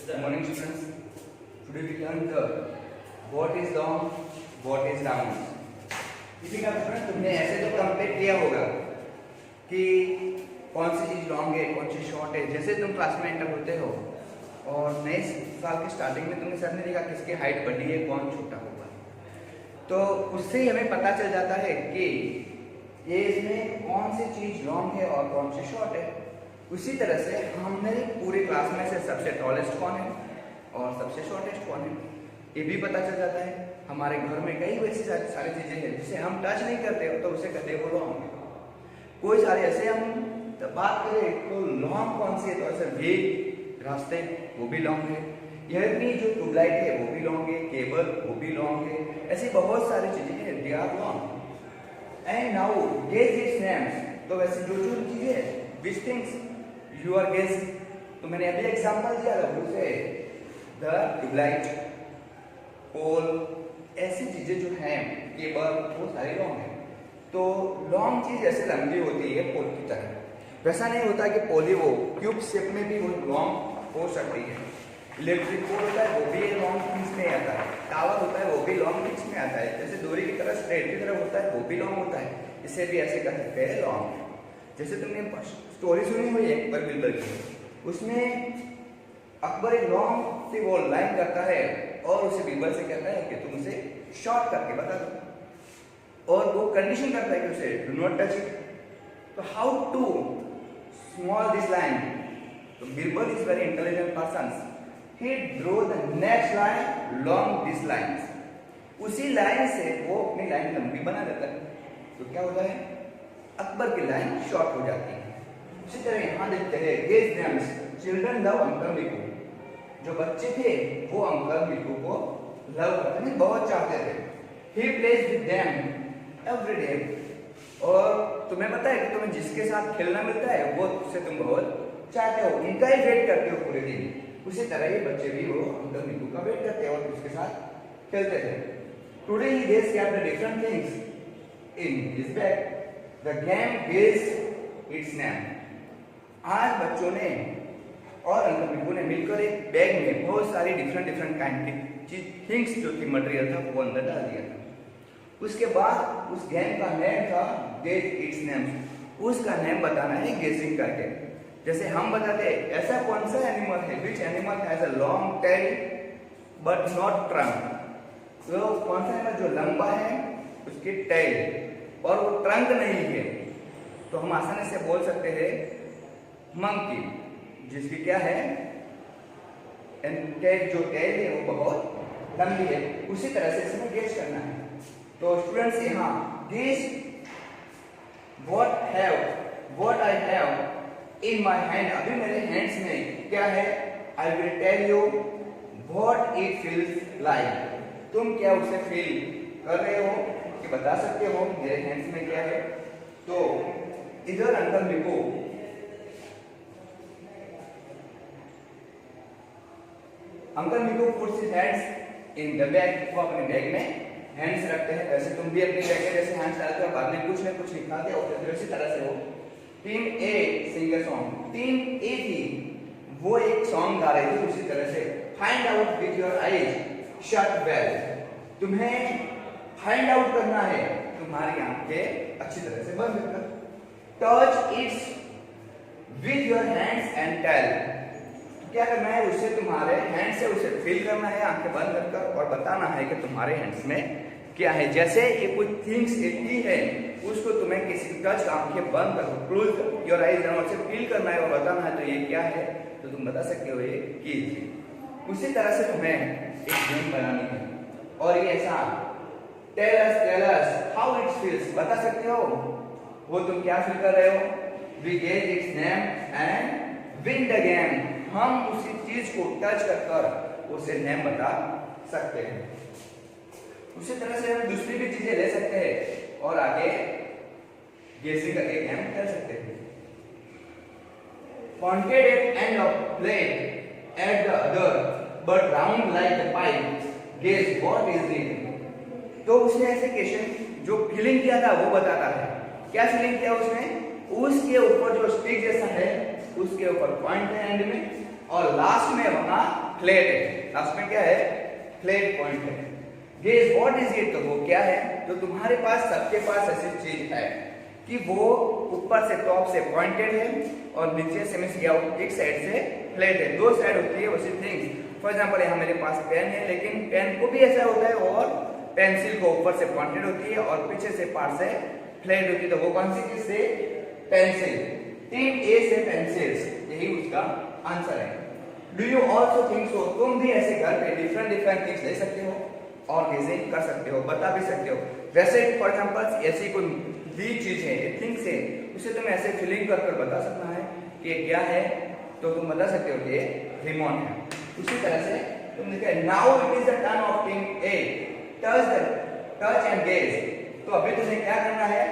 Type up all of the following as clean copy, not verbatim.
Good morning, students. Today we learn the what is long, what is round. इसी का student तुमने ऐसे तो कंपेयर किया होगा कि कौन सी चीज लॉन्ग है, कौन सी शॉर्ट है. जैसे तुम क्लास में एंटर होते हो और नए साल की स्टार्टिंग में तुमने सर ने देखा किसकी हाइट बढ़ी है, कौन छोटा होगा, तो उससे ही हमें पता चल जाता है कि ये इसमें कौन सी चीज लॉन्ग है और कौन सी शॉर्ट है. उसी तरह से हमें पूरे क्लास में से सबसे टॉलेस्ट कौन है और सबसे शॉर्टेस्ट कौन है ये भी पता चल जाता है. हमारे घर में कई वैसी सारी चीजें हैं जिसे हम टच नहीं करते हो तो उसे कहते हैं वो लॉन्ग है. कोई सारे ऐसे हम बात करें तो लॉन्ग कौन सी है, तो ऐसे वेग रास्ते वो भी लॉन्ग है. यह भी जो ट्यूबलाइट है वो भी लॉन्ग है, केबल वो भी लॉन्ग है. ऐसी बहुत सारी चीजें हैं, they are long. And now guess its names. तो वैसे जो जो चीजें which things you are guessing, तो मैंने अभी एग्जांपल दिया था उसे द ट्यूबलाइट, पोल, ऐसी चीजें जो हैं, केबल, वो सारी लॉन्ग है. तो लॉन्ग चीज ऐसे लंबी होती है पोल की तरह. वैसा नहीं होता कि पोल ही वो क्यूब शेप में भी वो लॉन्ग हो सकती है. इलेक्ट्रिक पोल होता है वो भी लॉन्ग थिंग्स में आता है. टावर होता है वो भी लॉन्ग थिंग्स में आता है. जैसे डोरी की तरह स्ट्रेट की तरह होता है वो भी लॉन्ग होता है. इसे भी ऐसे कह सकते हैं लॉन्ग. जैसे तुमने स्टोरी सुनी हुई है अकबर बिरबल की, उसमें अकबर एक लॉन्ग सी वो लाइन करता है और उसे बिरबल से कहता है कि तुम उसे शॉर्ट करके बता दो, और वो कंडीशन करता है कि उसे डू नॉट टच इट. तो how to small this line. तो Birbal is very intelligent person. He draw the next line long this line. उसी लाइन से वो अपनी लाइन लंबी बना देता है. तो क्या होता है, अकबर की लाइन शॉर्ट हो जाती है. इसी तरह यहाँ देखते हैं guess names. Children love uncle Miku. जो बच्चे थे वो अंकल मिकू को लव करते थे, बहुत चाहते थे. He plays with them every day. और तुम्हें पता है कि तुम्हें जिसके साथ खेलना मिलता है वो उससे तुम बहुत चाहते हो, उनका ही वेट करते हो पूरे दिन. उसी तरह ये बच्चे भी वो अंकल मिकू का वेट करते हैं और उसके साथ खेलते थे. Today he they kept the different things in his bag. The game gives its name. आज बच्चों ने और अंकल मिकू ने मिलकर एक बैग में बहुत सारी डिफरेंट काइंड की थिंग्स जो थी मटेरियल था वो अंदर डाल दिया था. उसके बाद उस गेम का नेम था गेस इट्स नेम. उसका नेम बताना है गेसिंग करके. जैसे हम बताते हैं ऐसा कौन सा एनिमल है, which animal has a long tail but not trunk. तो कौन सा एनिमल जो लंबा है उसकी टेल और वो ट्रंक नहीं है, तो हम आसानी से बोल सकते हैं मंकी, जिसकी क्या है टेल, जो टेल है वो बहुत लंबी है. उसी तरह से इसमें गेस करना है. तो स्टूडेंट्स यहाँ guess what I have in my hand. अभी मेरे हैंड्स में क्या है, I will tell you what it feels like. तुम क्या उसे फील कर रहे हो कि बता सकते हो मेरे हैंड्स में क्या है. तो इधर uncle मिकू puts his hands in the bag. वो अपने बैग में हैंड्स रखते हैं. वैसे तुम भी अपने बैग में जैसे हैंड्स डालते हो और बाद में कुछ न कुछ लिखाते हो, तो इसी तरह से हो. Team A sing a song. Team A थी वो एक सॉन्ग गा रही थी. उसी तरह से find out with your eyes shut well. तुम्हें फाइंड आउट करना है, तुम्हारी आंखें अच्छी तरह से बंद कर. Touch its with your hands and tell. क्या करना है, उसे तुम्हारे हैंड से उसे फील करना है आंखें बंद रखकर, और बताना है कि तुम्हारे हैंड्स में क्या है. जैसे ये कुछ थिंग्स इतनी है उसको तुम्हें किसी टच आंखें बंद कर क्लोज योर आईज और से फील करना है और बताना है तो ये क्या है, तो तुम बता सकते हो ये कीज. उसी तरह से तुम्हें एक गेम बनानी है और ये ऐसा tell us how it feels. बता सकते हो वो तुम क्या फील कर रहे हो. We gave its name and win the game. हम उसी चीज को टच कर उसे नेम बता सकते हैं. उसी तरह से हम दूसरी भी चीजें ले सकते हैं और आगे गेसिंग करके गेम खेल सकते हैं. Pointed at end of plate at the other but round like a pipe. Guess what is it? तो उसने ऐसे क्वेश्चन जो फीलिंग किया था वो बताता है. क्या फीलिंग किया उसने, उसके ऊपर जो स्टिक जैसा है उसके ऊपर पॉइंट है एंड में और लास्ट में वहां फ्लैट है, लास्ट में क्या है, फ्लैट पॉइंट है। गेज व्हाट इज इट, तो वो क्या है, तो तुम्हारे पास सबके पास ऐसी चीज है कि वो ऊपर से टॉप से पॉइंटेड है और नीचे से मींस एक साइड से फ्लैट है, दो साइड होती है वैसी थिंग्स। फॉर एग्जांपल यहाँ मेरे पास पेन है, लेकिन पेन को भी ऐसा होता है और पेंसिल को ऊपर से पॉइंटेड होती है और पीछे से पार्ट से फ्लैट होती है, तो वो कौन सी चीज से, पेंसिल। टीम ए से पेंसिल्स, यही उसका आंसर है। Do you also think so, तुम भी ऐसे घर पे डिफरेंट डिफरेंट थिंग्स ले सकते हो और गेजिंग कर सकते हो, बता भी सकते हो। वैसे फॉर एग्जांपल ऐसी कोई दी चीज है, थिंग्स है, उसे तुम्हें ऐसे फीलिंग कर कर बता सकना है कि ये क्या है, तो तुम बता सकते हो कि ये रिमोट है। उसी तरह से तुम लिखा now it is the turn off team A, touch and gauge. तो अभी तुम्हें क्या करना है,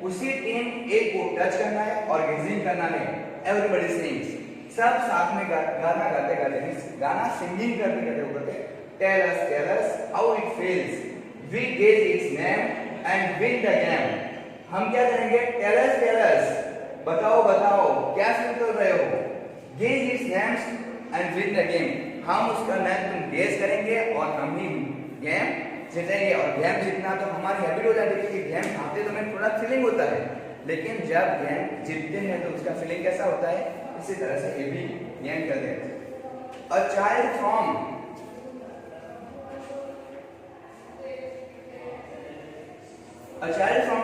उसी टीम ए को टच करना है और गेजिंग करना है। एवरीबॉडी सिंग्स, सब साथ में गाना गाते गाते, गाना सिंगिंग करते करते बोलते tell us how it feels, we guess its name and win the game. हम क्या करेंगे, टेल अस, बताओ बताओ क्या फील कर रहे हो, gauge it's names and win the game. हम उसका नाम तुम गेस करेंगे और हम ही गेम जीतेंगे। और गेम जीतना तो हमारी हैबिट हो जाती है कि गेम हारते तो हमें थोड़ा फीलिंग होता है, लेकिन जब गेम जीतते हैं तो उसका फीलिंग कैसा होता है, इसी तरह से ये भी गेम कर देते हैं। A child from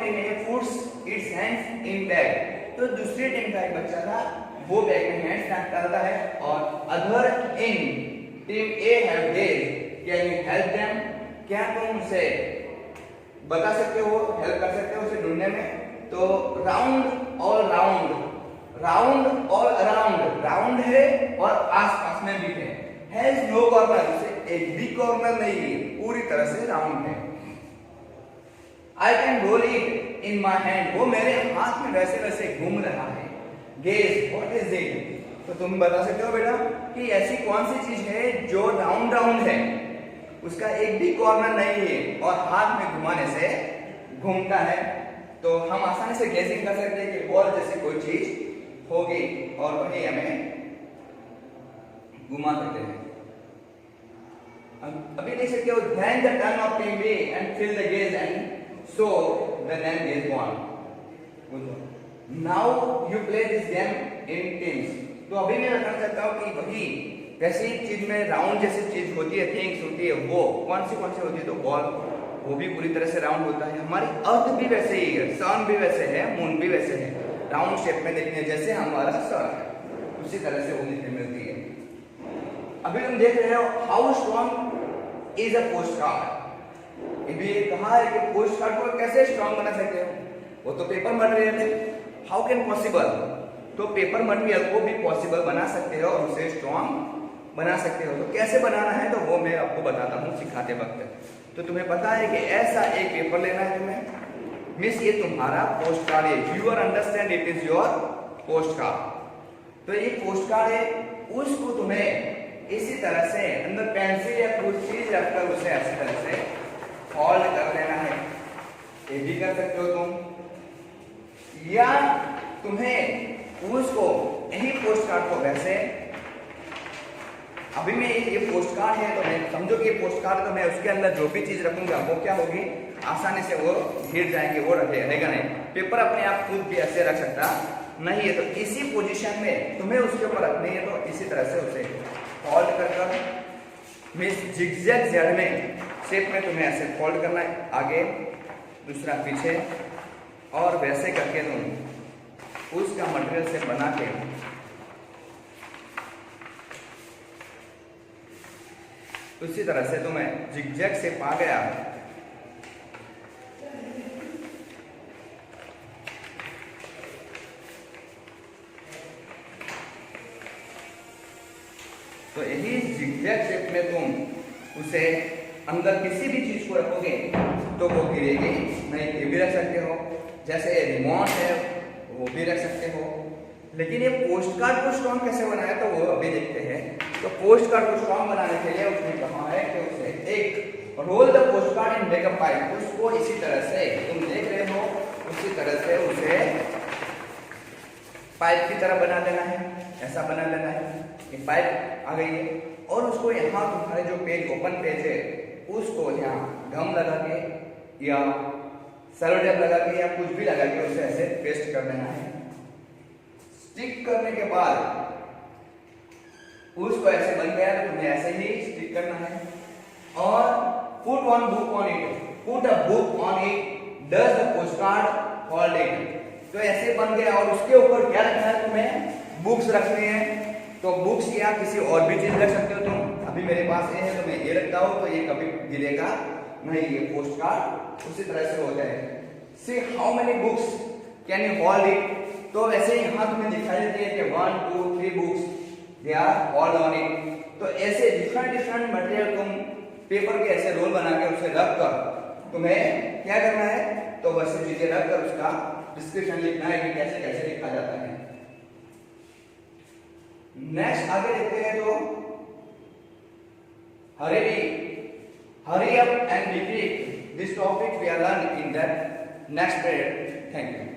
team A puts it's hands in bag. तो दूसरी टीम का एक बच्चा था, वो बैग में हैंड्स डालता है और other in team A have gauge, can you help them, क्या तुम उसे बता सकते हो, हेल्प कर सकते हो उसे ढूंढने में। तो राउंड और राउंड, राउंड और अराउंड, राउंड है और आसपास में भी है, हैज नो कॉर्नर, उसे एक भी कॉर्नर नहीं है, पूरी तरह से राउंड है। I can roll it in my hand, वो मेरे हाथ में वैसे वैसे घूम रहा है। गेज व्हाट इज इट, तो तुम बता सकते हो बेटा कि ऐसी कौन सी चीज है जो राउंड राउंड है, उसका एक भी कॉर्नर नहीं है और हाथ में घुमाने से घूमता है। तो हम आसानी से गेसिंग कर सकते हैं कि बॉल जैसी कोई चीज होगी और वही हमें घुमा सकते हैं। अभी देख सकते हो, then the turn of team B and fill the gaze and so the name is won. Now you play this game in teams. तो अभी मैं बता सकता हूँ कि वही वैसी चीज में राउंड जैसी चीज होती है, थिंग्स होती है, वो कौन सी होती है, तो बॉल वो भी पूरी तरह से राउंड होता है। हमारी अर्थ भी वैसे ही है, सन भी वैसे है, मून भी वैसे है, राउंड शेप में देखने जैसे हमारा सन है, उसी तरह से वो देखने मिलती है। अभी तुम देख रहे हो how strong is a post card. ये कहा है कि पोस्ट कार्ड को कैसे स्ट्रॉन्ग बना सकते हो, वो तो पेपर मटेरियल है, हाउ कैन पॉसिबल, तो पेपर मटेरियल को भी पॉसिबल बना सकते हो और उसे स्ट्रॉन्ग बना सकते हो। तो कैसे बनाना है तो वो मैं आपको बताता हूँ सिखाते वक्त। तो तुम्हें पता है कि ऐसा एक पेपर लेना है तुम्हें, मिस ये तुम्हारा पोस्ट कार्ड है, you are understand, it is your post card. तो ये पोस्ट कार्ड है, उसको तुम्हें इसी तरह से अंदर पेंसिल या कुछ चीज रखकर उसे ऐसी तरह से फोल्ड कर लेना है। ये भी कर सकते हो तुम, या तुम्हें उसको यही पोस्ट कार्ड को वैसे, अभी मैं ये पोस्ट कार्ड है तो मैं समझो कि ये पोस्ट कार्ड, तो मैं उसके अंदर जो भी चीज रखूंगा वो क्या होगी, आसानी से वो गिर जाएंगे, वो रहेगा नहीं। पेपर अपने आप खुद भी ऐसे रख सकता नहीं है, तो इसी पोजीशन में तुम्हें उसके ऊपर रखनी है। तो इसी तरह से उसे फोल्ड कर मिस जिगजैग जेड में शेप में तुम्हें ऐसे फोल्ड करना है, आगे दूसरा पीछे, और वैसे करके तुम उसका मटेरियल से बना के उसी तरह से तुम्हें जिगजैग से पा गया। तो यही जिगजैग शेप में तुम उसे अंदर किसी भी चीज को रखोगे तो वो गिरेगी नहीं, ये भी रख सकते हो, जैसे रिमोट है वो भी रख सकते हो। लेकिन ये पोस्ट कार्ड को स्ट्रॉन्ग कैसे बनाया तो वो अभी देखते हैं। तो पोस्ट कार्ड को स्ट्रॉन्ग बनाने के लिए उसने कहा है कि उसे एक roll the post card in makeup pipe, उसको इसी तरह से तुम देख रहे हो, उसी तरह से उसे पाइप की तरह बना देना है। ऐसा बना लेना है, एक पाइप आ गई है और उसको यहाँ तुम्हारे जो पेज ओपन पेज है उसको यहाँ गम लगा के या सेलो टेप लगा के या कुछ भी लगा के उसे ऐसे पेस्ट कर देना है। स्टिक करने के बाद उसको ऐसे बन गया तो तुम्हें ऐसे ही स्टिक करना है और put one book on it, put a book on it, does the postcard hold it. तो ऐसे बन गया और उसके ऊपर क्या रखना है तुम्हें, बुक्स रखनी है। तो बुक्स या किसी और भी चीज रख सकते हो तुम, अभी मेरे पास ये है तो मैं ये रखता हूँ तो ये कभी गिरेगा नहीं, ये पोस्टकार्ड उसी तरह से हो जाएगा। See how many books can you hold it. तो ऐसे यहाँ तुम्हें दिखाई देती है कि 1 2 3 books they are hold on it. तो ऐसे डिफरेंट मटेरियल तुम पेपर के ऐसे रोल बना के उसे रख कर तुम्हें क्या करना है, तो वैसे चीजें रख कर उसका डिस्क्रिप्शन लिखना है कि कैसे कैसे लिखा जाता है। नेक्स्ट आगे देखते हैं तो hurry up and repeat this topic we are learning in that next period. Thank you.